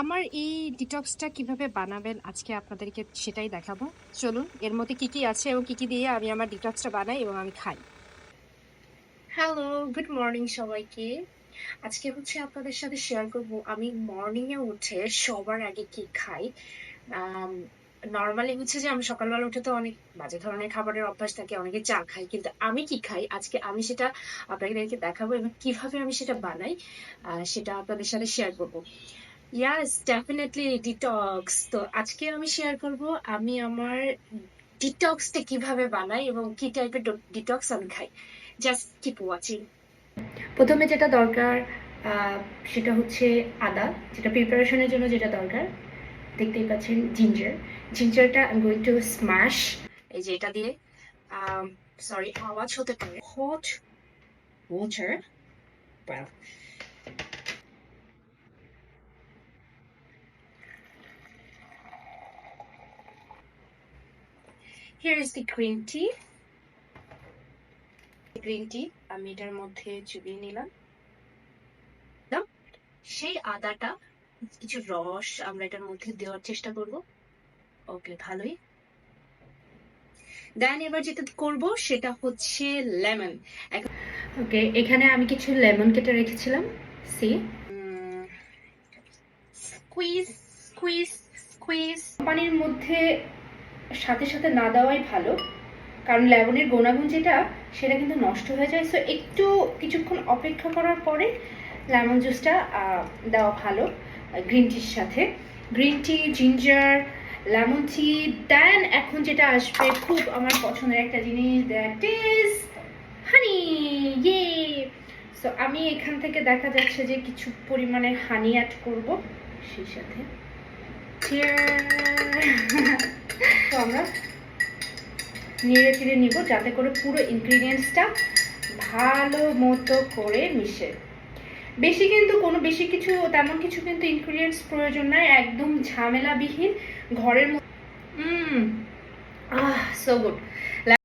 আমার এই ডিটক্সটা কিভাবে বানাবেন আজকে আপনাদেরকে সেটাই দেখাবো। চলুন এর মধ্যে কি আছে এবং কি দিয়ে আমি আমার ডিটক্সটা বানাই এবং আমি খাই। হ্যালো, গুড মর্নিং সবাইকে। আজকে হচ্ছে আপনাদের সাথে শেয়ার করব আমি মর্নিং এ উঠে সবার আগে কি খাই। নর্মালি হচ্ছে যে আমি সকালবেলা উঠে তো অনেক বাজে ধরনের খাবারের অভ্যাস থাকে, অনেকে চা খায়, কিন্তু আমি কি খাই আজকে আমি সেটা আপনাদেরকে দেখাবো এবং কিভাবে আমি সেটা বানাই সেটা আপনাদের সাথে শেয়ার করব। ইয়াস, ডেফিনেটলি ডিটক্স। তো আজকে আমি শেয়ার করব আমি আমার ডিটক্সটা কিভাবে বানাই এবং কি টাইপের ডিটক্স আমি খাই। Just keep watching. প্রথমে যেটা দরকার সেটা হচ্ছে আদা, যেটা প্রিপারেশনের জন্য যেটা দরকার। দেখতেই পাচ্ছেন জিঞ্জার। জিঞ্জারটা I am going to smash এই যে এটা দিয়ে। সরি, আওয়াজ হতে পারে। Hot water, well, here is the green tea. Green tea আমি এটার মধ্যে চুবিয়ে নিলাম। সেই আদাটা কিছু রস আমরা এটার মধ্যে দেওয়ার চেষ্টা করব। ওকে, ভালোই। দেন এবার যেটা করব সেটা হচ্ছে লেমন। ওকে, এখানে আমি কিছু লেমন কেটে রেখেছিলাম। See squeeze squeeze squeeze. পানির মধ্যে সাথে সাথে না দেওয়াই ভালো, কারণ লেমনের গুণাগুণ যেটা সেটা কিন্তু নষ্ট হয়ে যায়। সো একটু কিছুক্ষণ অপেক্ষা করার পরে লেমন জুসটা দেওয়া ভালো গ্রিন টির সাথে। Green tea, ginger, lemon tea. Then এখন যেটা আসবে খুব আমার পছন্দের একটা জিনিস, দ্যাট ইজ হানি। ইয়ে। সো আমি এখান থেকে দেখা যাচ্ছে যে কিছু পরিমাণে হানি অ্যাড করব সেই সাথে। তো আমরা নেড়ে চেড়ে নিব যাতে করে পুরো ইনগ্রিডিয়েন্টসটা ভালো মতো করে মিশে। বেশি কিছু তেমন কিছু কিন্তু ইনগ্রিডিয়েন্টস প্রয়োজন নাই, একদম ঝামেলাবিহীন ঘরের মধ্যে। So good.